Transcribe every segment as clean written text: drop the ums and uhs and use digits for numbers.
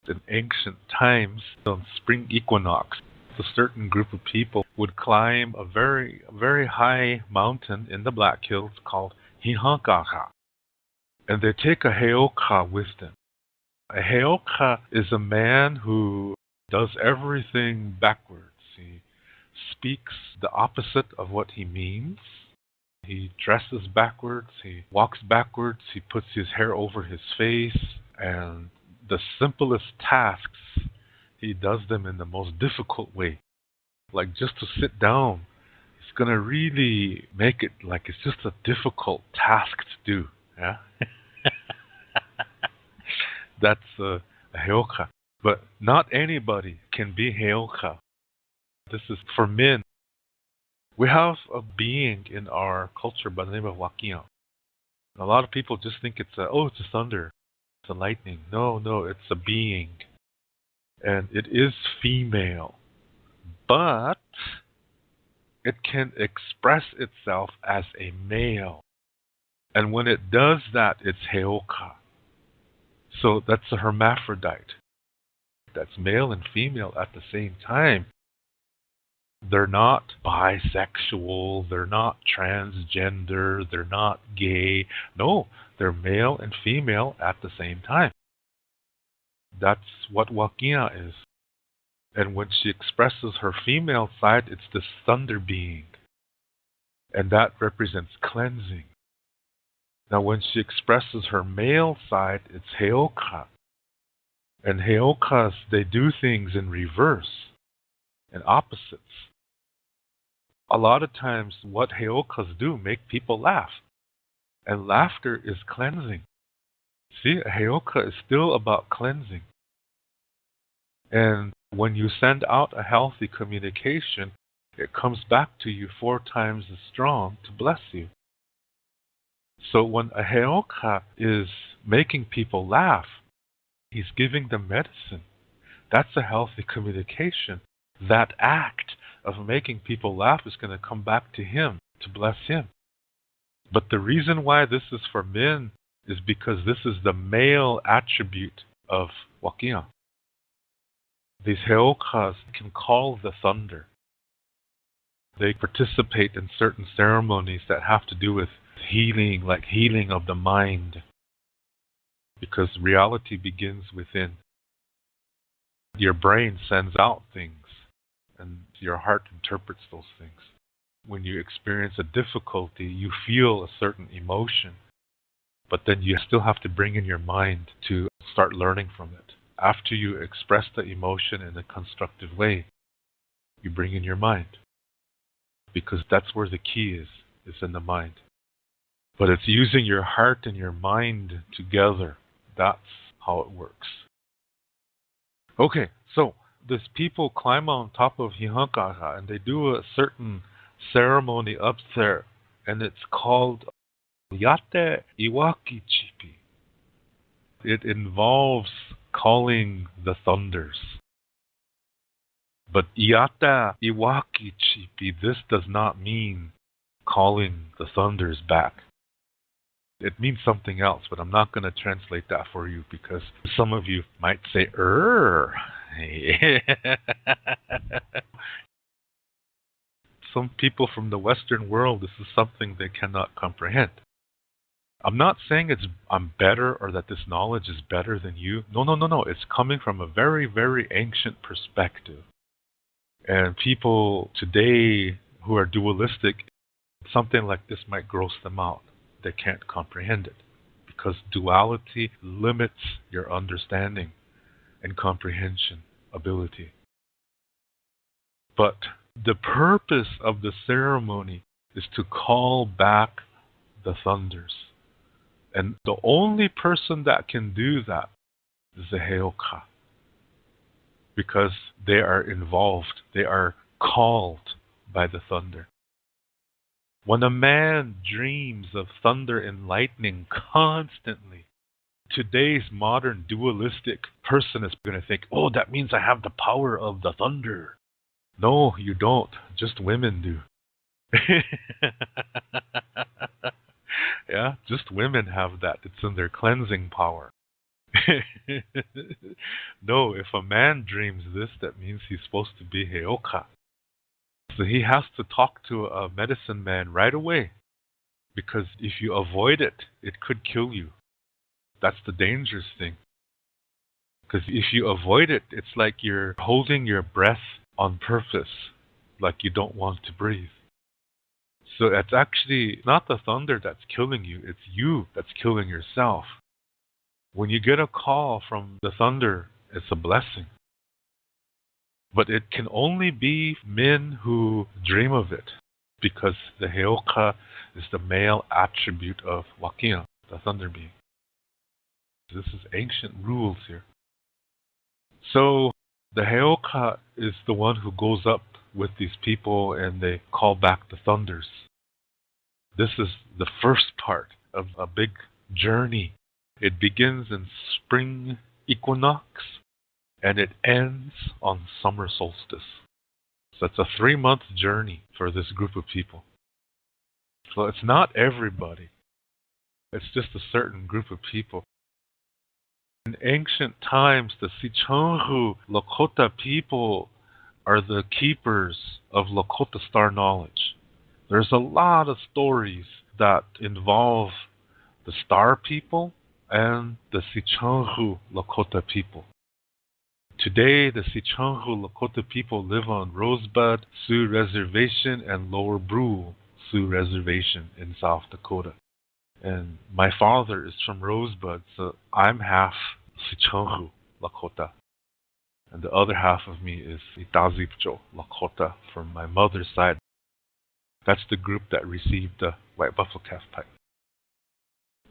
In ancient times, on spring equinox, a certain group of people would climb a very high mountain in the Black Hills called Hihankaka. And they take a hayoka with them. A hayoka is a man who does everything backwards. He speaks the opposite of what he means. He dresses backwards. He walks backwards. He puts his hair over his face. And the simplest tasks, he does them in the most difficult way. Like just to sit down, he's going to really make it like it's just a difficult task to do. Yeah? That's a hayoka. But not anybody can be hayoka. This is for men. We have a being in our culture by the name of Wakiya. A lot of people just think it's it's a thunder, it's a lightning. No, it's a being. And it is female. But it can express itself as a male. And when it does that, it's hayoka. So that's a hermaphrodite. That's male and female at the same time. They're not bisexual, they're not transgender, they're not gay. No, they're male and female at the same time. That's what Wakiya is. And when she expresses her female side, it's this thunder being. And that represents cleansing. Now when she expresses her male side, it's hayoka. And hayokas, they do things in reverse and opposites. A lot of times what hayokas do make people laugh. And laughter is cleansing. See, a hayoka is still about cleansing. And when you send out a healthy communication, it comes back to you 4 times as strong to bless you. So when a hayoka is making people laugh, he's giving them medicine. That's a healthy communication. That act of making people laugh is going to come back to him to bless him. But the reason why this is for men is because this is the male attribute of Wakiya. These hayokas can call the thunder. They participate in certain ceremonies that have to do with healing, like healing of the mind. Because reality begins within. Your brain sends out things, and your heart interprets those things. When you experience a difficulty, you feel a certain emotion, but then you still have to bring in your mind to start learning from it. After you express the emotion in a constructive way, you bring in your mind. Because that's where the key is in the mind. But it's using your heart and your mind together. That's how it works. Okay, so these people climb on top of Hihankaka and they do a certain ceremony up there, and it's called Yate Iwaki Chipi. It involves calling the thunders. But Iata Iwaki Chipi, this does not mean calling the thunders back. It means something else, but I'm not going to translate that for you because some of you might say, Some people from the Western world, this is something they cannot comprehend. I'm not saying I'm better or that this knowledge is better than you. No. It's coming from a very, very ancient perspective. And people today who are dualistic, something like this might gross them out. They can't comprehend it because duality limits your understanding and comprehension ability. But the purpose of the ceremony is to call back the thunders. And the only person that can do that is the hayoka. Because they are involved. They are called by the thunder. When a man dreams of thunder and lightning constantly, today's modern dualistic person is going to think, oh, that means I have the power of the thunder. No, you don't. Just women do. Yeah, just women have that. It's in their cleansing power. No, if a man dreams this, that means he's supposed to be hayoka. So he has to talk to a medicine man right away. Because if you avoid it, it could kill you. That's the dangerous thing. Because if you avoid it, it's like you're holding your breath on purpose, like you don't want to breathe. So it's actually not the thunder that's killing you, it's you that's killing yourself. When you get a call from the thunder, it's a blessing. But it can only be men who dream of it, because the hayoka is the male attribute of Wakia, the thunder being. This is ancient rules here. So the hayoka is the one who goes up with these people and they call back the thunders. This is the first part of a big journey. It begins in spring equinox and it ends on summer solstice. So it's a 3-month journey for this group of people. So it's not everybody. It's just a certain group of people. In ancient times, the Sicangu Lakota people are the keepers of Lakota Star Knowledge. There's a lot of stories that involve the Star people and the Sicangu Lakota people. Today, the Sicangu Lakota people live on Rosebud Sioux Reservation and Lower Brule Sioux Reservation in South Dakota. And my father is from Rosebud, so I'm half Sicangu Lakota. And the other half of me is Itazipco-Lakota from my mother's side. That's the group that received the white buffalo calf pipe.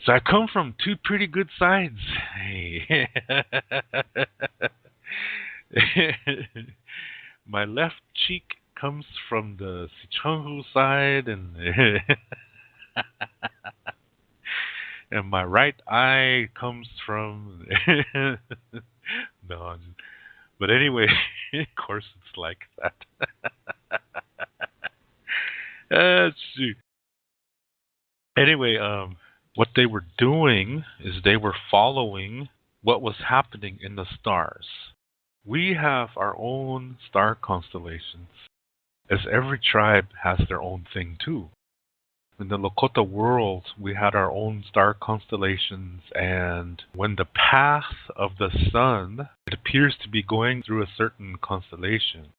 So I come from 2 pretty good sides. Hey. My left cheek comes from the Sicangu side, and and my right eye comes from no, but anyway, of course it's like that. Let's see. Anyway, what they were doing is they were following what was happening in the stars. We have our own star constellations, as every tribe has their own thing too. In the Lakota world, we had our own star constellations, and when the path of the sun, it appears to be going through a certain constellation,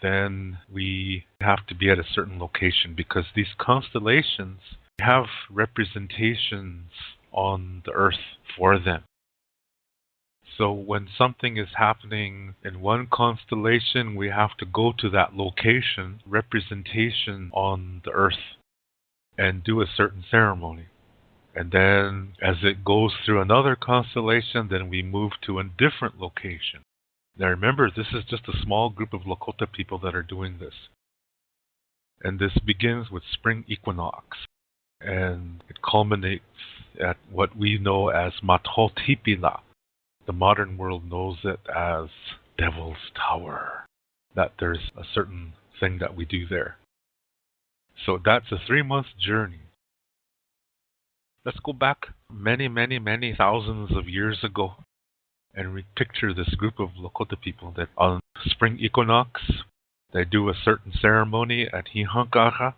then we have to be at a certain location, because these constellations have representations on the earth for them. So when something is happening in one constellation, we have to go to that location, representation on the earth, and do a certain ceremony. And then as it goes through another constellation, then we move to a different location. Now remember, this is just a small group of Lakota people that are doing this. And this begins with spring equinox. And it culminates at what we know as Matotipila. The modern world knows it as Devil's Tower. That there's a certain thing that we do there. So that's a 3-month journey. Let's go back many, many, many thousands of years ago and we picture this group of Lakota people that on spring equinox, they do a certain ceremony at Hihankaha,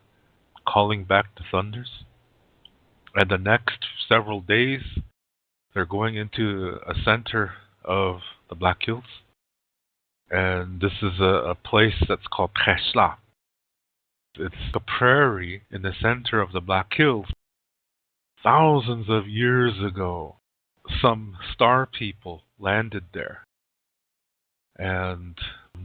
calling back the thunders. And the next several days, they're going into a center of the Black Hills. And this is a place that's called pesla. It's a prairie in the center of the Black Hills. Thousands of years ago, some star people landed there. And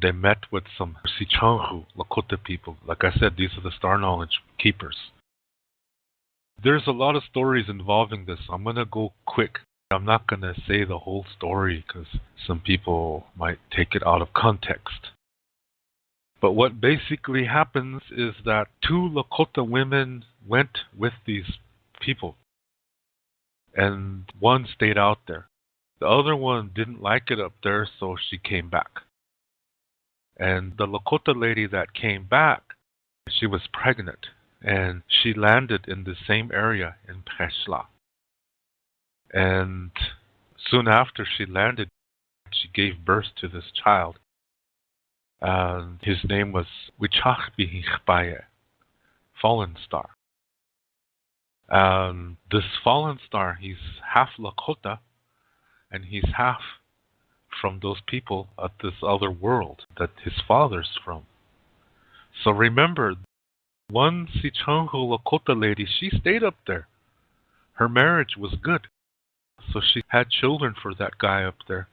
they met with some Sicangu Lakota people. Like I said, these are the Star Knowledge keepers. There's a lot of stories involving this. I'm going to go quick. I'm not going to say the whole story because some people might take it out of context. But what basically happens is that 2 Lakota women went with these people. And one stayed out there. The other one didn't like it up there, so she came back. And the Lakota lady that came back, she was pregnant. And she landed in the same area in Pesla. And Soon after she landed, she gave birth to this child. And his name was Wichachbihikbaye, Fallen Star. And this Fallen Star, he's half Lakota, and he's half from those people at this other world that his father's from. So remember, one Sicangu Lakota lady, she stayed up there. Her marriage was good. So she had children for that guy up there.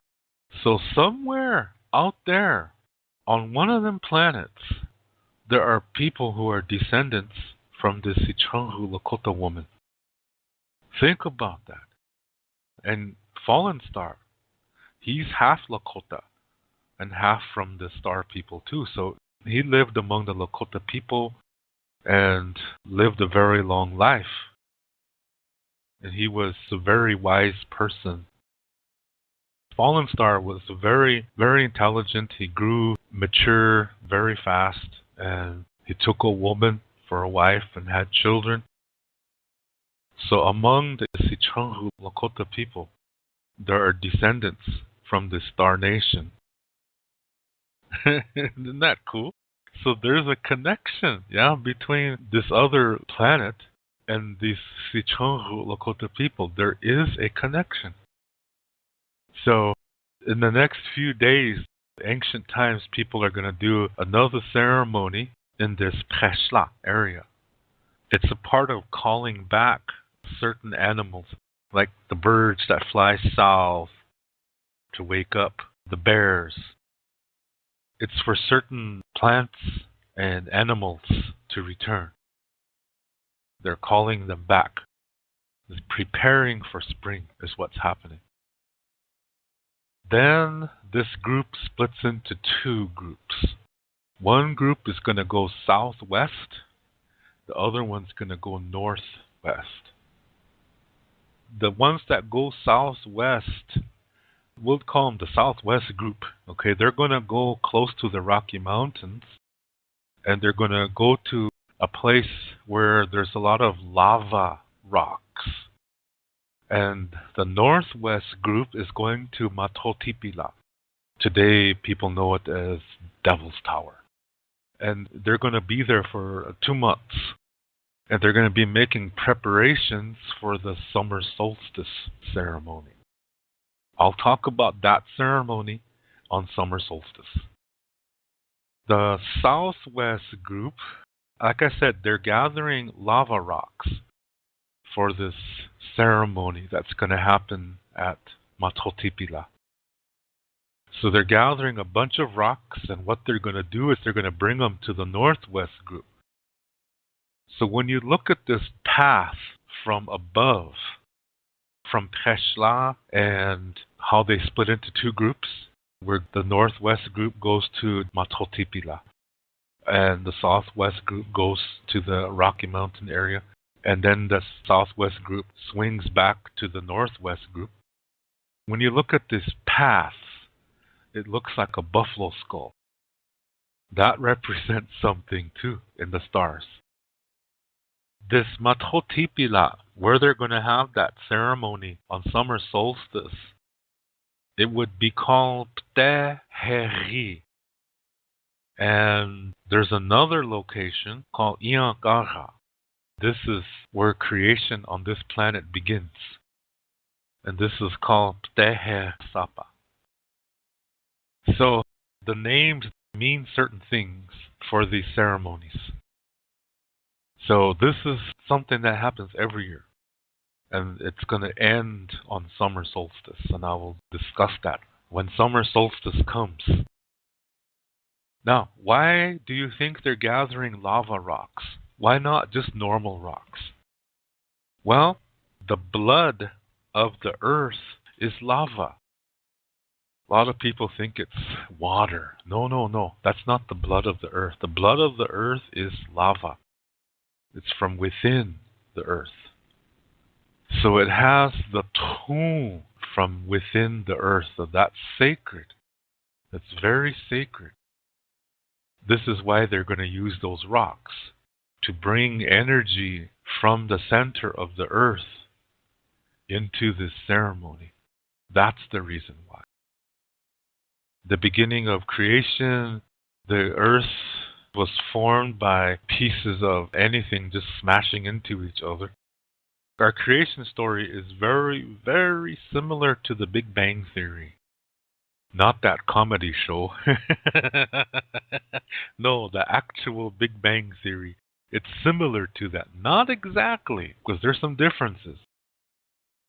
So somewhere out there, on one of them planets, there are people who are descendants from this Sicangu Lakota woman. Think about that. And Fallen Star, he's half Lakota and half from the Star people too. So he lived among the Lakota people and lived a very long life. And he was a very wise person. Fallen Star was very, very intelligent. He grew mature very fast, and he took a woman for a wife and had children. So among the Sicangu Lakota people, there are descendants from the Star Nation. Isn't that cool? So there's a connection, between this other planet and these Sicangu Lakota people. There is a connection. So in the next few days, ancient times, people are going to do another ceremony in this pesla area. It's a part of calling back certain animals, like the birds that fly south to wake up, the bears. It's for certain plants and animals to return. They're calling them back. It's preparing for spring is what's happening. Then this group splits into two groups. One group is going to go southwest. The other one's going to go northwest. The ones that go southwest, we'll call them the southwest group. Okay, they're going to go close to the Rocky Mountains, and they're going to go to a place where there's a lot of lava rocks. And the northwest group is going to Matotipila. Today, people know it as Devil's Tower. And they're going to be there for 2 months. And they're going to be making preparations for the summer solstice ceremony. I'll talk about that ceremony on summer solstice. The southwest group, like I said, they're gathering lava rocks for this ceremony that's going to happen at Matotipila. So they're gathering a bunch of rocks, and what they're going to do is they're going to bring them to the northwest group. So when you look at this path from above, from Pesla, and how they split into two groups, where the northwest group goes to Matotipila, and the southwest group goes to the Rocky Mountain area, and then the southwest group swings back to the northwest group. When you look at this path, it looks like a buffalo skull. That represents something too in the stars. This Matotipila, where they're going to have that ceremony on summer solstice, it would be called Pteheri. And there's another location called Iankara. This is where creation on this planet begins. And this is called Ptehe Sapa. So the names mean certain things for these ceremonies. So this is something that happens every year. And it's going to end on summer solstice. And I will discuss that when summer solstice comes. Now, why do you think they're gathering lava rocks? Why not just normal rocks? Well, the blood of the earth is lava. A lot of people think it's water. No. That's not the blood of the earth. The blood of the earth is lava. It's from within the earth. So it has the tone from within the earth. So that's sacred. That's very sacred. This is why they're going to use those rocks, to bring energy from the center of the earth into this ceremony. That's the reason why. The beginning of creation, the earth was formed by pieces of anything just smashing into each other. Our creation story is very, very similar to the Big Bang Theory. Not that comedy show. No, the actual Big Bang Theory. It's similar to that. Not exactly, because there's some differences.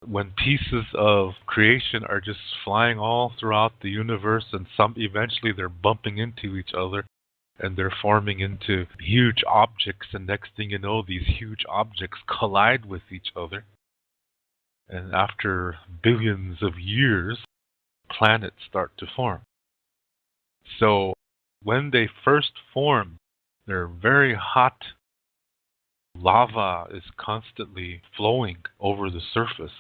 When pieces of creation are just flying all throughout the universe and some eventually they're bumping into each other and they're forming into huge objects, and next thing you know, these huge objects collide with each other. And after billions of years, planets start to form. So when they first form, they're very hot. Lava is constantly flowing over the surface.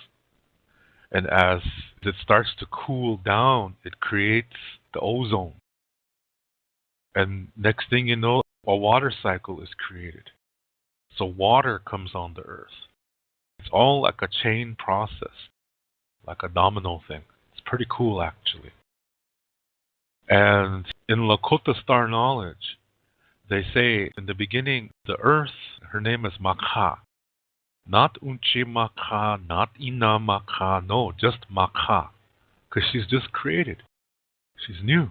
And as it starts to cool down, it creates the ozone. And next thing you know, a water cycle is created. So water comes on the earth. It's all like a chain process, like a domino thing. It's pretty cool, actually. And in Lakota Star Knowledge, they say in the beginning, the earth, her name is Makha. Not Unchi Makha, not Ina Makha, no, just Makha. Because she's just created. She's new.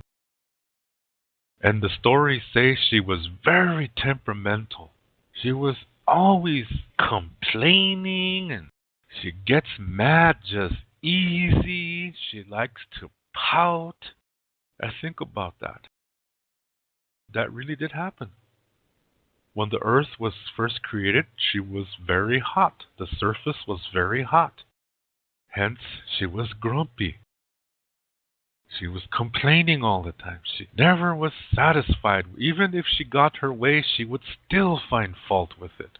And the stories say she was very temperamental. She was always complaining, and she gets mad just easy. She likes to pout. I think about that. That really did happen. When the earth was first created, she was very hot. The surface was very hot. Hence, she was grumpy. She was complaining all the time. She never was satisfied. Even if she got her way, she would still find fault with it.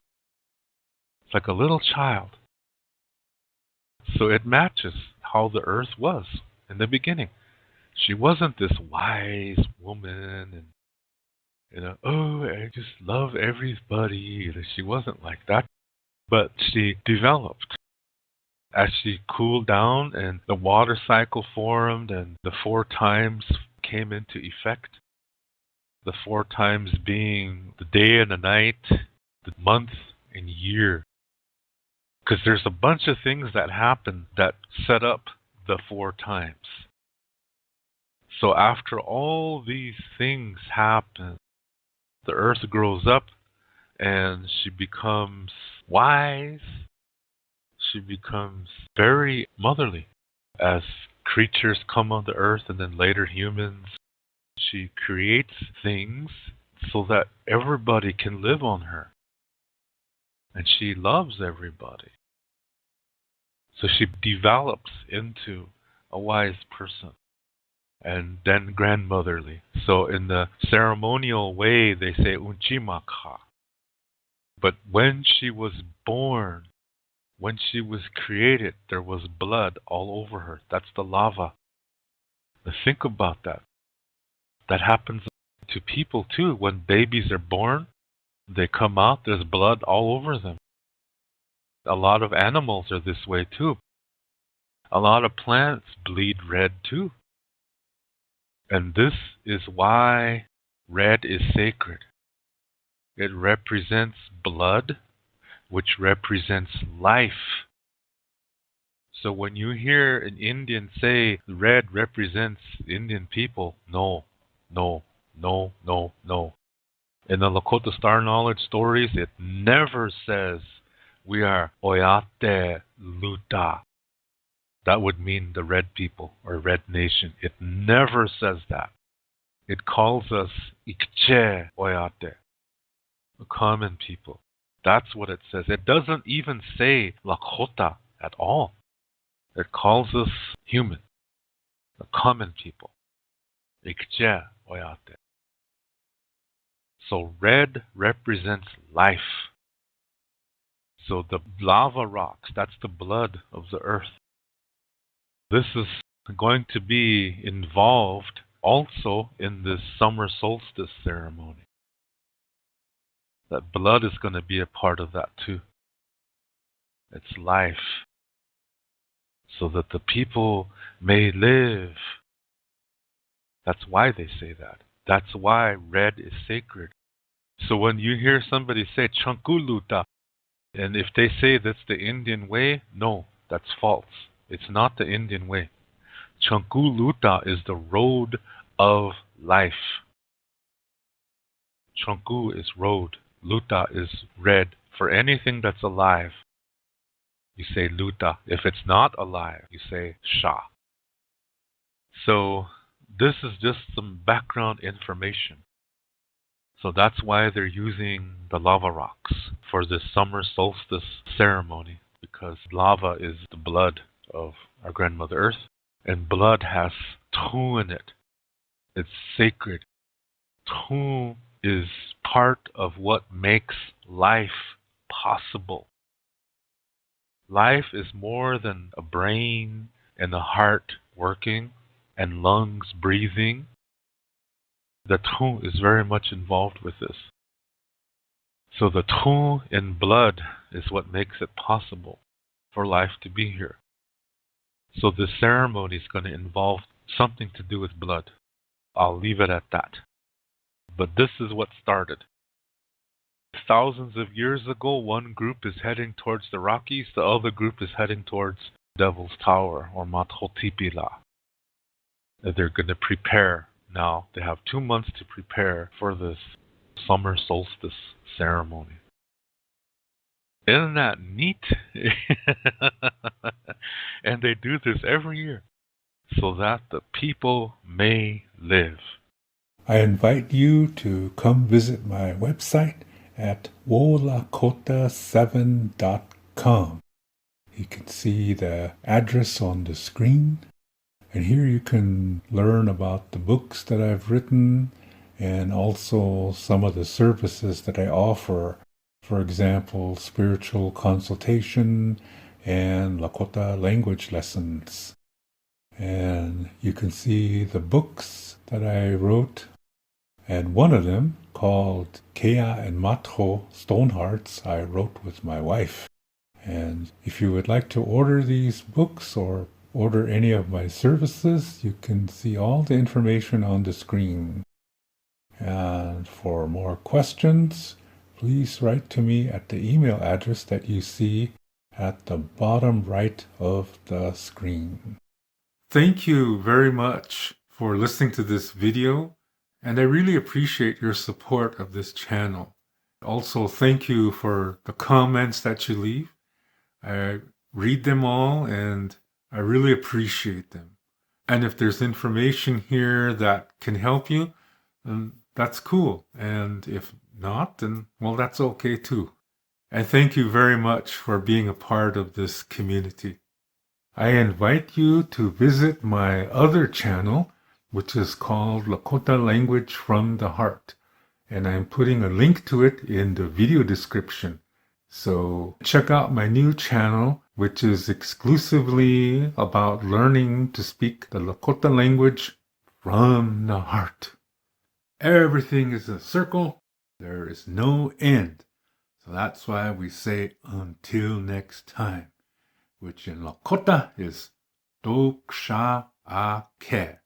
It's like a little child. So it matches how the earth was in the beginning. She wasn't this wise woman and oh, I just love everybody. She wasn't like that. But she developed. As she cooled down and the water cycle formed and the 4 times came into effect, the 4 times being the day and the night, the month and year. Because there's a bunch of things that happen that set up the 4 times. So after all these things happen, the earth grows up and she becomes wise. She becomes very motherly as creatures come on the earth and then later humans. She creates things so that everybody can live on her. And she loves everybody. So she develops into a wise person and then grandmotherly. So in the ceremonial way, they say Unchimaka. But when she was born, when she was created, there was blood all over her. That's the lava. Now think about that. That happens to people too. When babies are born, they come out, there's blood all over them. A lot of animals are this way too. A lot of plants bleed red too. And this is why red is sacred. It represents blood, which represents life. So when you hear an Indian say red represents Indian people, no. In the Lakota Star Knowledge stories, it never says we are Oyate Luta. That would mean the red people or red nation. It never says that. It calls us Ikche Oyate, the common people. That's what it says. It doesn't even say Lakota at all. It calls us human, the common people. Ikche Oyate. So red represents life. So the lava rocks, that's the blood of the earth. This is going to be involved also in this summer solstice ceremony. That blood is going to be a part of that too. It's life. so that the people may live. That's why they say that. That's why red is sacred. So when you hear somebody say Chankuluta, and if they say that's the Indian way, no, that's false. It's not the Indian way. Chankuluta is the road of life. Chanku is road. Luta is red. For anything that's alive, you say luta. If it's not alive, you say sha. So this is just some background information. So that's why they're using the lava rocks for this summer solstice ceremony, because lava is the blood of our grandmother Earth, and blood has tu in it. It's sacred. Tu is part of what makes life possible. Life is more than a brain and a heart working and lungs breathing. The tu is very much involved with this. So the tu in blood is what makes it possible for life to be here. So this ceremony is going to involve something to do with blood. I'll leave it at that. But this is what started. Thousands of years ago, one group is heading towards the Rockies, the other group is heading towards Devil's Tower or Mathotipila. They're going to prepare now. They have 2 months to prepare for this summer solstice ceremony. Isn't that neat? And they do this every year so that the people may live. I invite you to come visit my website at wolakota7.com. You can see the address on the screen, and here you can learn about the books that I've written and also some of the services that I offer. For example, spiritual consultation and Lakota language lessons. And you can see the books that I wrote, and one of them, called Keya Mato Stone Hearts, I wrote with my wife. And if you would like to order these books or order any of my services, you can see all the information on the screen. And for more questions, please write to me at the email address that you see at the bottom right of the screen. Thank you very much for listening to this video, and I really appreciate your support of this channel. Also, thank you for the comments that you leave. I read them all, and I really appreciate them. And if there's information here that can help you, then that's cool. And if not, then, well, that's okay too. And thank you very much for being a part of this community. I invite you to visit my other channel, which is called Lakota Language from the Heart. And I'm putting a link to it in the video description. So check out my new channel, which is exclusively about learning to speak the Lakota language from the heart. Everything is a circle. There is no end. So that's why we say until next time, which in Lakota is Doksha Ake.